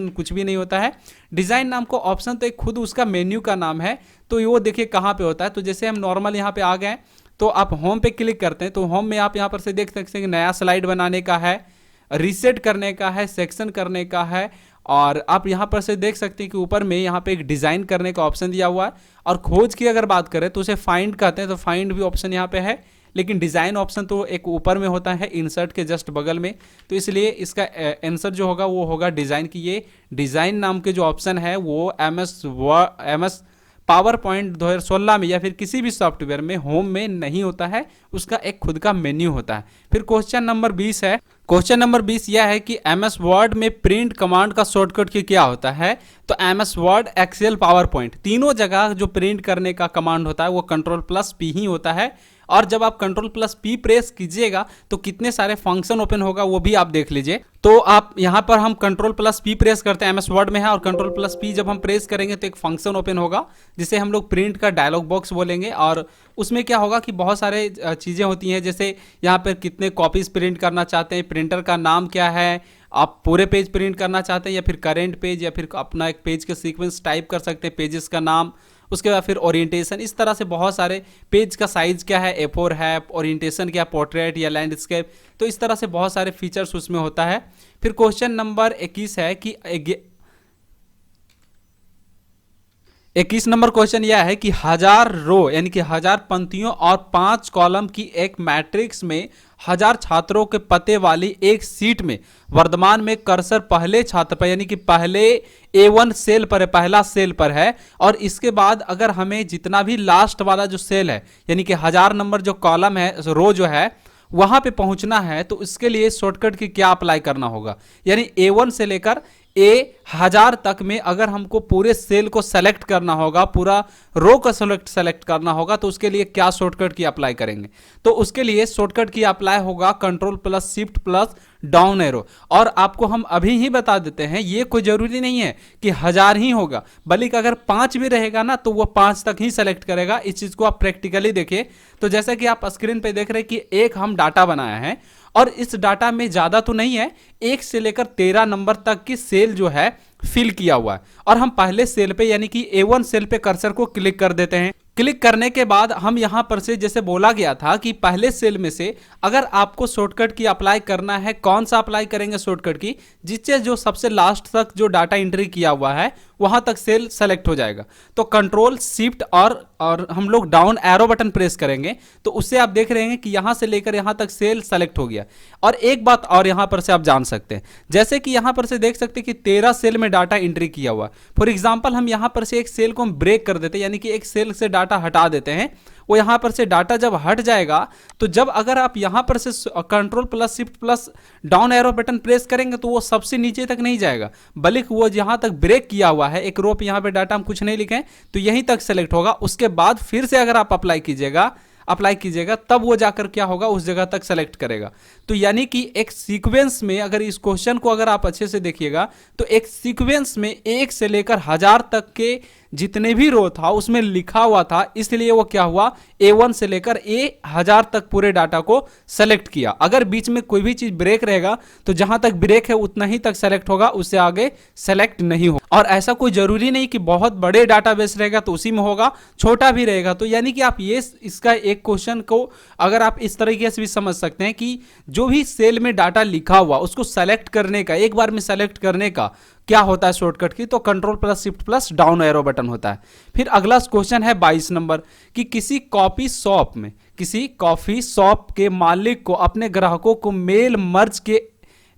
कुछ भी नहीं होता है। डिज़ाइन नाम का ऑप्शन तो एक खुद उसका मेन्यू का नाम है। तो वो देखिए कहाँ पे होता है। तो जैसे हम नॉर्मल यहाँ पे आ गए तो आप होम पे क्लिक करते हैं तो होम में आप यहाँ पर से देख सकते हैं कि नया स्लाइड बनाने का है, रीसेट करने का है, सेक्शन करने का है, और आप यहाँ पर से देख सकते हैं कि ऊपर में यहाँ पे एक डिज़ाइन करने का ऑप्शन दिया हुआ है। और खोज की अगर बात करें तो उसे फाइंड कहते हैं, तो फाइंड भी ऑप्शन यहाँ पे है, लेकिन डिज़ाइन ऑप्शन तो एक ऊपर में होता है इंसर्ट के जस्ट बगल में। तो इसलिए इसका आंसर जो होगा वो होगा डिज़ाइन की। ये डिज़ाइन नाम के जो ऑप्शन है वो MS पावर पॉइंट 2016 में या फिर किसी भी सॉफ्टवेयर में होम में नहीं होता है, उसका एक खुद का मेन्यू होता है। फिर क्वेश्चन नंबर 20 है। क्वेश्चन नंबर 20 यह है कि MS वर्ड में प्रिंट कमांड का शॉर्टकट की क्या होता है। तो MS Word, Excel, PowerPoint तीनों जगह जो प्रिंट करने का कमांड होता है वो Ctrl+P ही होता है। और जब आप Ctrl+P प्रेस कीजिएगा तो कितने सारे फंक्शन ओपन होगा वो भी आप देख लीजिए। तो आप यहाँ पर हम Ctrl+P प्रेस करते हैं, MS वर्ड में है, और Ctrl+P जब हम प्रेस करेंगे तो एक फंक्शन ओपन होगा जिसे हम लोग प्रिंट का डायलॉग बॉक्स बोलेंगे। और उसमें क्या होगा कि बहुत सारे चीज़ें होती हैं, जैसे यहाँ पर कितने कॉपीज़ प्रिंट करना चाहते हैं, प्रिंटर का नाम क्या है, आप पूरे पेज प्रिंट करना चाहते हैं या फिर करेंट पेज, या फिर अपना एक पेज का सीक्वेंस टाइप कर सकते हैं, पेजेस का नाम, उसके बाद फिर ओरिएंटेशन, इस तरह से बहुत सारे, पेज का साइज़ क्या है, A4 है, ओरिएंटेशन क्या, पोर्ट्रेट या लैंडस्केप, तो इस तरह से बहुत सारे फीचर्स उसमें होता है। फिर क्वेश्चन नंबर 21 है कि 21 नंबर क्वेश्चन यह है कि 1000 रो यानी कि 1000 पंक्तियों और 5 कॉलम की एक मैट्रिक्स में 1000 छात्रों के पते वाली एक सीट में वर्तमान में कर्सर पहले छात्र पर यानी कि पहले A1 सेल पर है, पहला सेल पर है, और इसके बाद अगर हमें जितना भी लास्ट वाला जो सेल है यानी कि 1000 नंबर जो कॉलम है, रो जो है, वहां पे पहुंचना है, तो इसके लिए शॉर्टकट की क्या अप्लाई करना होगा। यानी A1 से लेकर A1000 तक में अगर हमको पूरे सेल को सेलेक्ट करना होगा, पूरा रो का सेलेक्ट करना होगा, तो उसके लिए क्या शॉर्टकट की अप्लाई करेंगे। तो उसके लिए शॉर्टकट की अप्लाई होगा Ctrl+Shift+ डाउन एरो। और आपको हम अभी ही बता देते हैं, ये कोई जरूरी नहीं है कि 1000 ही होगा, बल्कि अगर 5 भी रहेगा ना तो वो 5 तक ही सेलेक्ट करेगा। इस चीज को आप प्रैक्टिकली देखिए। तो जैसा कि आप स्क्रीन पे देख रहे हैं कि एक हम डाटा बनाया है और इस डाटा में ज़्यादा तो नहीं है, 1 से लेकर 13 नंबर तक की सेल जो है फिल किया हुआ है, और हम पहले सेल पे यानी कि A1 सेल पे कर्सर को क्लिक कर देते हैं। क्लिक करने के बाद हम यहां पर से जैसे बोला गया था कि पहले सेल में से अगर आपको शॉर्टकट की अप्लाई करना है, कौन सा अप्लाई करेंगे शॉर्टकट की, जिससे जो सबसे लास्ट तक जो डाटा एंट्री किया हुआ है वहां तक सेल सेलेक्ट हो जाएगा। तो कंट्रोल शिफ्ट और हम लोग डाउन एरो बटन प्रेस करेंगे तो उससे आप देख रहे हैं कि यहां से लेकर यहां तक सेल सेलेक्ट हो गया। और एक बात और यहां पर से आप जान सकते हैं, जैसे कि यहां पर से देख सकते हैं कि 13 सेल में डाटा एंट्री किया हुआ। फॉर एग्जांपल हम यहां पर से एक सेल को हम ब्रेक कर देते हैं, यानी कि एक सेल से डाटा हटा देते हैं। वो यहां पर से डाटा जब हट जाएगा तो जब अगर आप यहां पर से control plus shift plus down arrow button press करेंगे तो वो सबसे नीचे तक नहीं जाएगा, बल्कि वो जहां तक ब्रेक किया हुआ है, एक रो पे यहां पे डाटा हम कुछ नहीं लिखे तो यहीं तक सेलेक्ट होगा। उसके बाद फिर से अगर आप अप्लाई कीजिएगा तब वो जाकर क्या होगा, उस जगह तक सेलेक्ट करेगा। तो यानी कि एक सीक्वेंस में अगर इस क्वेश्चन को अगर आप अच्छे से देखिएगा तो एक सीक्वेंस में 1 से लेकर 1000 तक के जितने भी रो था उसमें लिखा हुआ था, इसलिए वो क्या हुआ, A1 से लेकर A1000 तक पूरे डाटा को सेलेक्ट किया। अगर बीच में कोई भी चीज ब्रेक रहेगा तो जहां तक ब्रेक है उतना ही तक सेलेक्ट होगा, उससे आगे सेलेक्ट नहीं होगा। और ऐसा कोई जरूरी नहीं कि बहुत बड़े डाटाबेस रहेगा तो उसी में होगा, छोटा भी रहेगा। तो यानी कि आप ये इसका एक क्वेश्चन को अगर आप इस तरीके से भी समझ सकते हैं कि जो भी सेल में डाटा लिखा हुआ उसको सेलेक्ट करने का, एक बार में सेलेक्ट करने का क्या होता है शॉर्टकट की, तो control plus shift plus down arrow button होता है। फिर अगला क्वेश्चन है 22 नंबर कि किसी कॉफी शॉप के मालिक को अपने ग्राहकों को मेल मर्ज के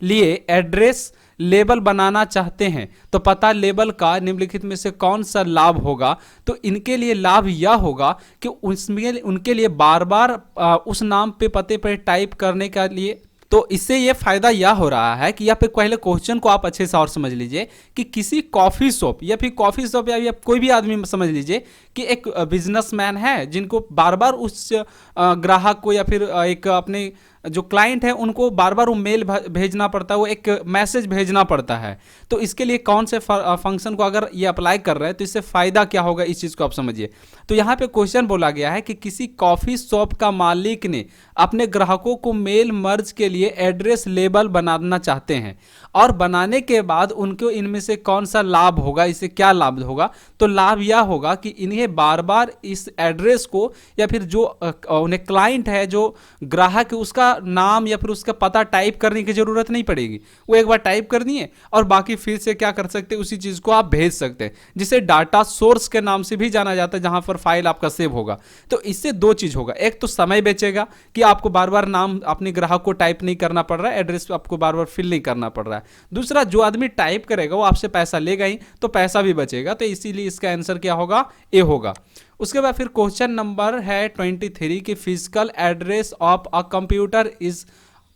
लिए एड्रेस लेबल बनाना चाहते हैं, तो पता लेबल का निम्नलिखित में से कौन सा लाभ होगा। तो इनके लिए लाभ यह होगा कि उसमें उनके लिए बार बार उस नाम पे पते पे टाइप करने के लिए, तो इससे ये फायदा यह हो रहा है कि यहाँ पे पहले क्वेश्चन को आप अच्छे से और समझ लीजिए कि किसी कॉफी शॉप या कोई भी आदमी समझ लीजिए कि एक बिजनेसमैन है जिनको बार बार उस ग्राहक को या फिर एक अपने जो क्लाइंट है उनको बार बार वो मेल भेजना पड़ता है, वो एक मैसेज भेजना पड़ता है। तो इसके लिए कौन से फंक्शन को अगर ये अप्लाई कर रहे हैं तो इससे फायदा क्या होगा, इस चीज़ को आप समझिए। तो यहाँ पे क्वेश्चन बोला गया है कि किसी कॉफ़ी शॉप का मालिक ने अपने ग्राहकों को मेल मर्ज के लिए एड्रेस लेबल बनाना चाहते हैं और बनाने के बाद उनको इनमें से कौन सा लाभ होगा, इससे क्या लाभ होगा। तो लाभ यह होगा कि इन्हें बार बार इस एड्रेस को या फिर जो उन्हें क्लाइंट है, जो ग्राहक है, उसका नाम या फिर उसका पता टाइप करने की जरूरत नहीं पड़ेगी। वो एक बार टाइप कर दिए और बाकी फिर से क्या कर सकते हैं, उसी चीज को आप भेज सकते हैं, जिसे डाटा सोर्स के नाम से भी जाना जाता है, जहां पर फाइल आपका सेव होगा। तो इससे दो चीज होगा, एक तो समय बचेगा कि आपको बार बार नाम अपने ग्राहक को टाइप नहीं करना पड़ रहा है, एड्रेस आपको बार बार फिल नहीं करना पड़ रहा है। दूसरा, जो आदमी टाइप करेगा वो आपसे पैसा लेगा ही, तो पैसा भी बचेगा। तो इसीलिए इसका आंसर क्या होगा, ए होगा। उसके बाद फिर क्वेश्चन नंबर है 23 की physical address of a computer is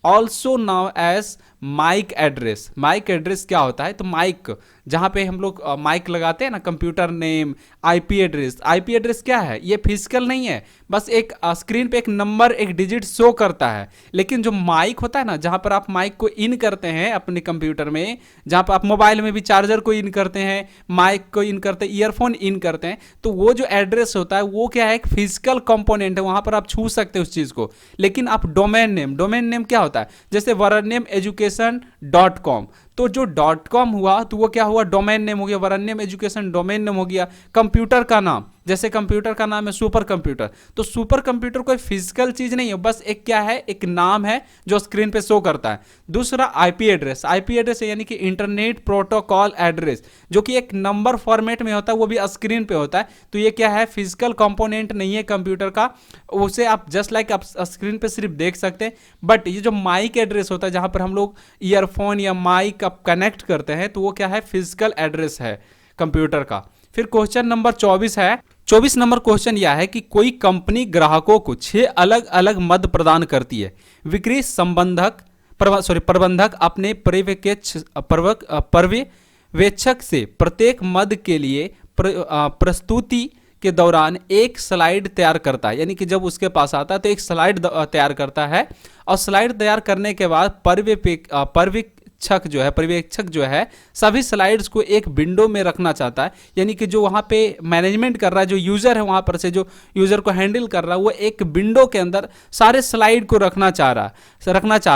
also known as MAC address. MAC address क्या होता है, तो माइक जहाँ पे हम लोग माइक लगाते हैं ना, computer name, IP address. IP address क्या है, ये फिजिकल नहीं है, बस एक स्क्रीन पे एक नंबर, एक डिजिट शो करता है। लेकिन जो माइक होता है ना, जहाँ पर आप माइक को इन करते हैं अपने कंप्यूटर में, जहाँ पर आप मोबाइल में भी चार्जर को इन करते हैं, माइक को इन करते हैं, ईयरफोन इन करते हैं, तो वो जो एड्रेस होता है वो क्या है, एक फिजिकल कंपोनेंट है, वहाँ पर आप छू सकते हैं उस चीज़ को। लेकिन आप डोमेन नेम क्या होता है, जैसे वरनेम education.com, तो जो .com हुआ तो वो क्या हुआ, डोमेन नेम हो गया, वरनेम एजुकेशन डोमेन नेम हो गया। कंप्यूटर का नाम, जैसे कंप्यूटर का नाम है सुपर कंप्यूटर, तो सुपर कंप्यूटर कोई फिजिकल चीज नहीं है, बस एक क्या है, एक नाम है जो स्क्रीन पे शो करता है। दूसरा आईपी एड्रेस, आईपी एड्रेस यानी कि इंटरनेट प्रोटोकॉल एड्रेस, जो कि एक नंबर फॉर्मेट में होता है, वो भी स्क्रीन पे होता है। तो ये क्या है, फिजिकल कंपोनेंट नहीं है कंप्यूटर का, उसे आप जस्ट लाइक आप स्क्रीन पे सिर्फ देख सकते हैं। बट ये जो माइक एड्रेस होता है, जहां पर हम लोग ईयरफोन या माइक आप कनेक्ट करते हैं, तो वो क्या है, फिजिकल एड्रेस है कंप्यूटर का। फिर क्वेश्चन नंबर 24 है। 24 नंबर क्वेश्चन यह है कि कोई कंपनी ग्राहकों को 6 अलग अलग मद प्रदान करती है। विक्री प्रबंधक अपने पर्यवेक्षक से प्रत्येक मद के लिए प्रस्तुति के दौरान एक स्लाइड तैयार करता है, यानी कि जब उसके पास आता है तो एक स्लाइड तैयार करता है, और स्लाइड तैयार करने के बाद पर्यवेक्षक जो है सभी स्लाइड्स को एक विंडो में रखना चाहता है, यानी कि जो वहाँ पे मैनेजमेंट कर रहा है, जो यूज़र है वहाँ पर से जो यूज़र को हैंडल कर रहा है, वो एक विंडो के अंदर सारे स्लाइड को रखना चाह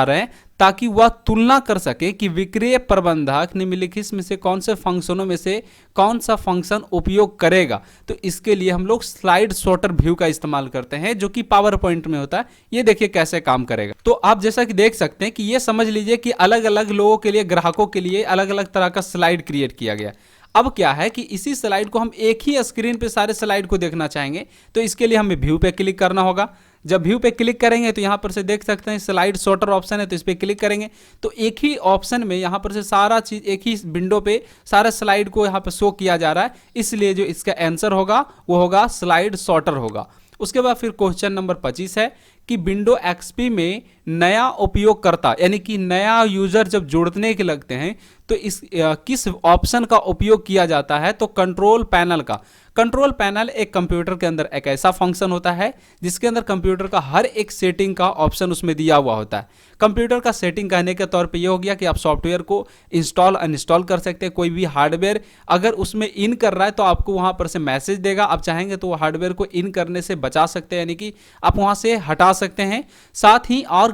रहे हैं, ताकि वह तुलना कर सके कि विक्रय प्रबंधक निम्नलिखित में से कौन से फंक्शनों में से कौन सा फंक्शन उपयोग करेगा। तो इसके लिए हम लोग स्लाइड सॉर्टर व्यू का इस्तेमाल करते हैं, जो कि पावर पॉइंट में होता है। ये देखिए कैसे काम करेगा। तो आप जैसा कि देख सकते हैं कि ये समझ लीजिए कि अलग अलग लोगों के लिए, ग्राहकों के लिए अलग अलग तरह का स्लाइड क्रिएट किया गया। अब क्या है कि इसी स्लाइड को हम एक ही स्क्रीन पे सारे स्लाइड को देखना चाहेंगे, तो इसके लिए हमें व्यू पे क्लिक करना होगा। जब व्यू पे क्लिक करेंगे तो यहाँ पर से देख सकते हैं स्लाइड सॉर्टर ऑप्शन है, तो इस पर क्लिक करेंगे तो एक ही ऑप्शन में यहाँ पर से सारा चीज एक ही विंडो पे सारा स्लाइड को यहाँ पर शो किया जा रहा है। इसलिए जो इसका आंसर होगा वो होगा स्लाइड सॉर्टर होगा। उसके बाद फिर क्वेश्चन नंबर 25 है कि विंडो एक्सपी में नया उपयोगकर्ता यानी कि नया यूजर जब जोड़ने के लगते हैं तो इस किस ऑप्शन का उपयोग किया जाता है। तो कंट्रोल पैनल का। कंट्रोल पैनल एक कंप्यूटर के अंदर एक ऐसा फंक्शन होता है जिसके अंदर कंप्यूटर का हर एक सेटिंग का ऑप्शन उसमें दिया हुआ होता है। कंप्यूटर का सेटिंग कहने के तौर पे ये हो गया कि आप सॉफ्टवेयर को इंस्टॉल अनइंस्टॉल कर सकते हैं। कोई भी हार्डवेयर अगर उसमें इन कर रहा है तो आपको वहां पर से मैसेज देगा। आप चाहेंगे तो वो हार्डवेयर को इन करने से बचा सकते हैं, यानी कि आप वहां से हटा सकते हैं। साथ ही और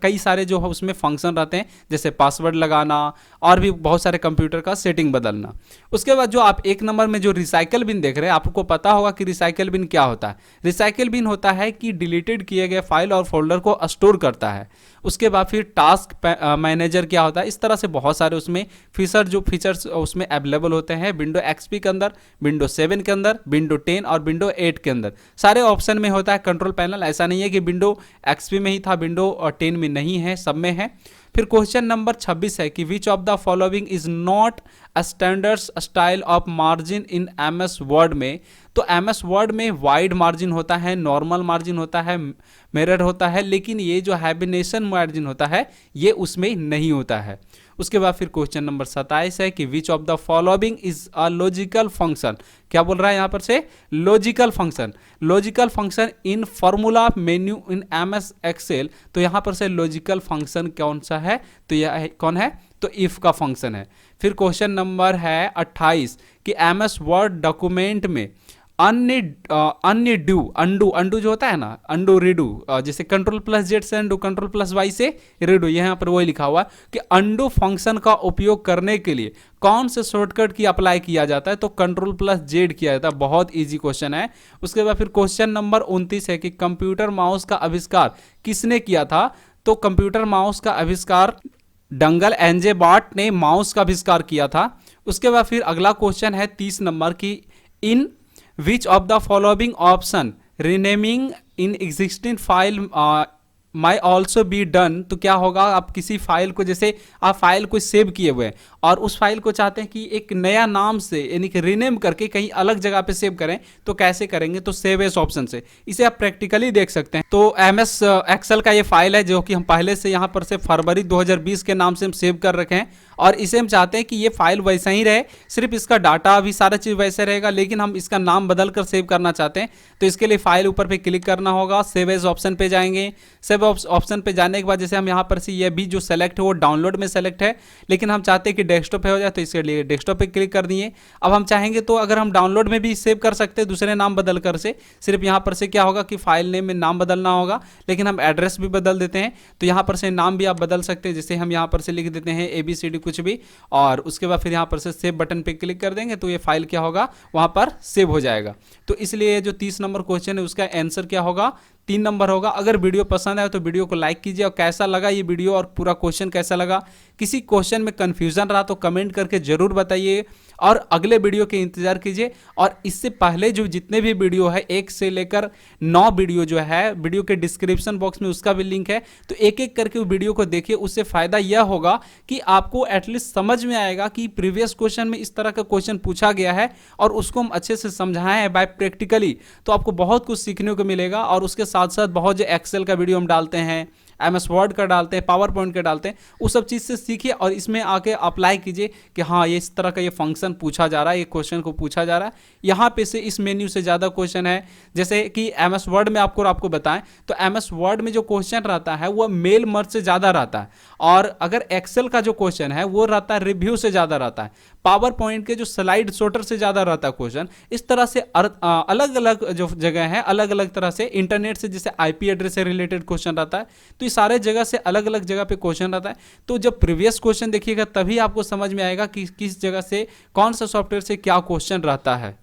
कई सारे जो है उसमें फंक्शन रहते हैं, जैसे पासवर्ड लगाना और भी बहुत सारे कंप्यूटर का सेटिंग बदलना। उसके बाद जो आप एक नंबर में जो रिसाइकल बिन देख रहे हैं, आपको पता होगा कि रिसाइकल बिन क्या होता है। रिसाइकल बिन होता है कि डिलीटेड किए गए फाइल और फोल्डर को स्टोर करता है। उसके बाद फिर टास्क मैनेजर क्या होता है। इस तरह से बहुत सारे उसमें फीचर्स उसमें अवेलेबल होते हैं। विंडो एक्सपी के अंदर, विंडो 7 के अंदर, विंडो 10 और विंडो 8 के अंदर सारे ऑप्शन में होता है कंट्रोल पैनल। ऐसा नहीं है कि विंडो एक्सपी में ही था, विंडो 10 में नहीं है, सब में है। फिर क्वेश्चन नंबर 26 है कि which of the following is not a standard style of margin in MS Word में। तो एमएस वर्ड में वाइड मार्जिन होता है, नॉर्मल मार्जिन होता है, मिरर होता है, लेकिन ये जो हैबिनेशन मार्जिन होता है ये उसमें नहीं होता है। उसके बाद फिर क्वेश्चन नंबर 27 है कि which of the following is a logical function. क्या बोल रहा है यहाँ पर से? Logical function. Logical function in formula menu in MS Excel. तो यहाँ पर से लॉजिकल फंक्शन कौन सा है? तो यह कौन है? तो इफ का फंक्शन है। फिर क्वेश्चन नंबर है 28 कि एमएस वर्ड डॉक्यूमेंट में अन्य डू अंडू जो होता है ना, अंडू रिडू, जैसे कंट्रोल प्लस जेड से अंडू, कंट्रोल प्लस वाई से रिडू, यहाँ पर वही लिखा हुआ है कि अंडू फंक्शन का उपयोग करने के लिए कौन से शॉर्टकट की अप्लाई किया जाता है। तो कंट्रोल प्लस जेड किया जाता है। बहुत इजी क्वेश्चन है। उसके बाद फिर क्वेश्चन नंबर 29 है कि कंप्यूटर माउस का आविष्कार किसने किया था। तो कंप्यूटर माउस का आविष्कार डंगल एनजे बाट ने माउस का आविष्कार किया था। उसके बाद फिर अगला क्वेश्चन है 30 नंबर की in which of the following option renaming in existing file may also be done. तो क्या होगा, आप किसी फाइल को, जैसे आप फाइल को सेव किए हुए हैं और उस फाइल को चाहते हैं कि एक नया नाम से यानी कि रीनेम करके कहीं अलग जगह पे सेव करें, तो कैसे करेंगे? तो सेव एज ऑप्शन से। इसे आप प्रैक्टिकली देख सकते हैं। तो एमएस एक्सेल का ये फाइल है जो कि हम पहले से यहाँ पर से फरवरी 2020 के नाम से हम सेव कर रखे हैं और इसे हम चाहते हैं कि ये फाइल वैसा ही रहे, सिर्फ इसका डाटा भी सारा चीज़ वैसे रहेगा, लेकिन हम इसका नाम बदल कर सेव करना चाहते हैं। तो इसके लिए फाइल ऊपर पे क्लिक करना होगा, सेव एज ऑप्शन पे जाएंगे। सेव ऑप्शन पे जाने के बाद जैसे हम यहाँ पर से ये भी जो सेलेक्ट है वो डाउनलोड में सेलेक्ट है, लेकिन हम चाहते हैं कि डेस्कटॉप पे हो जाए, तो इसके लिए डेस्कटॉप पे क्लिक कर दिए। अब हम चाहेंगे तो अगर हम डाउनलोड में भी सेव कर सकते हैं दूसरे नाम बदल कर से, सिर्फ यहाँ पर से क्या होगा कि फाइल नेम में नाम बदलना होगा, लेकिन हम एड्रेस भी बदल देते हैं। तो यहाँ पर से नाम भी आप बदल सकते हैं, जैसे हम यहाँ पर से लिख देते हैं ABCD कुछ भी, और उसके बाद फिर यहाँ पर से सेव बटन पे क्लिक कर देंगे तो ये फाइल क्या होगा, वहाँ पर सेव हो जाएगा। तो इसलिए जो 30 नंबर क्वेश्चन है उसका आंसर क्या होगा? 3 नंबर होगा। अगर वीडियो पसंद आए तो वीडियो को लाइक कीजिए, और कैसा लगा ये वीडियो और पूरा क्वेश्चन कैसा लगा, किसी क्वेश्चन में कंफ्यूजन रहा तो कमेंट करके जरूर बताइए, और अगले वीडियो के इंतजार कीजिए। और इससे पहले जो जितने भी वीडियो है 1 से लेकर 9 वीडियो जो है, वीडियो के डिस्क्रिप्शन बॉक्स में उसका भी लिंक है, तो एक एक करके वीडियो को देखिए। उससे फायदा यह होगा कि आपको एटलीस्ट समझ में आएगा कि प्रीवियस क्वेश्चन में इस तरह का क्वेश्चन पूछा गया है और उसको हम अच्छे से समझाएं हैं बाय प्रैक्टिकली, तो आपको बहुत कुछ सीखने को मिलेगा। और उसके साथ साथ बहुत जो एक्सेल का वीडियो हम डालते हैं, एमएस वर्ड का डालते हैं, पावर पॉइंट का डालते हैं, उस सब चीज़ से सीखिए और इसमें आके अप्लाई कीजिए कि हाँ ये इस तरह का ये फंक्शन पूछा जा रहा है, ये क्वेश्चन को पूछा जा रहा है। यहाँ पे से इस मेन्यू से ज़्यादा क्वेश्चन है, जैसे कि एमएस वर्ड में आपको बताएं तो एमएस वर्ड में जो क्वेश्चन रहता है वो मेल मर्ज से ज़्यादा रहता है, और अगर एक्सेल का जो क्वेश्चन है वो रहता है रिव्यू से ज़्यादा रहता है, पावर पॉइंट के जो स्लाइड सॉर्टर से ज़्यादा रहता है क्वेश्चन। इस तरह से अलग अलग जो जगह है, अलग अलग तरह से इंटरनेट से जैसे IP एड्रेस से रिलेटेड क्वेश्चन रहता है, तो क्योंकि सारे जगह से अलग अलग जगह पे क्वेश्चन रहता है। तो जब प्रीवियस क्वेश्चन देखिएगा तभी आपको समझ में आएगा कि किस जगह से कौन सा सॉफ्टवेयर से क्या क्वेश्चन रहता है।